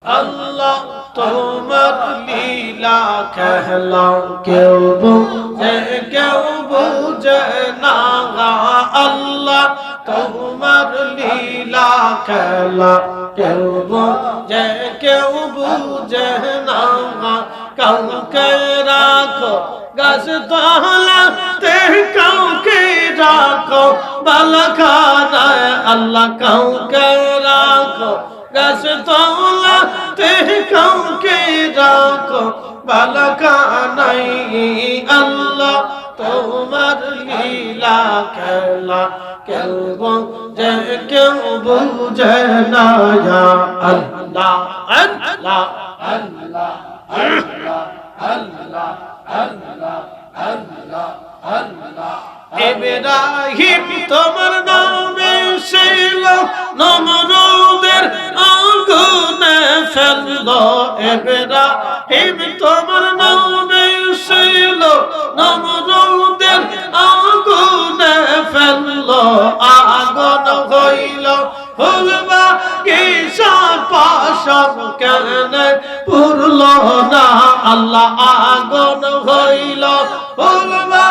আল্লাহ তোমার লীলা খেলা কেউ বুঝে না আল্লাহ তোমার লীলা খেলা কেউ বুঝে না কাউকে রাখো গাছ তলাতে কাউকে রাখো বালখানায় আল্লাহ কাউকে রাখো গাছ তলাতে কাউকে রাখো বালখানায় আল্লাহ তোমার লীলা খেলা কেউ বুঝে না আল্লাহ আল্লাহ আল্লাহ আল্লাহ আল্লাহ আল্লাহ আল্লাহ আল্লাহ ইব্রাহিম তোমার নামে ছিল নমরুদের আগুনে ফেললো ইব্রাহিম তোমার নামে ছিল নমরুদের আগুনে ফেললো আগুন হইল ফুলবা কিসা পাশম কেন পুরলো না আল্লাহ আগুন হইল ফুলবা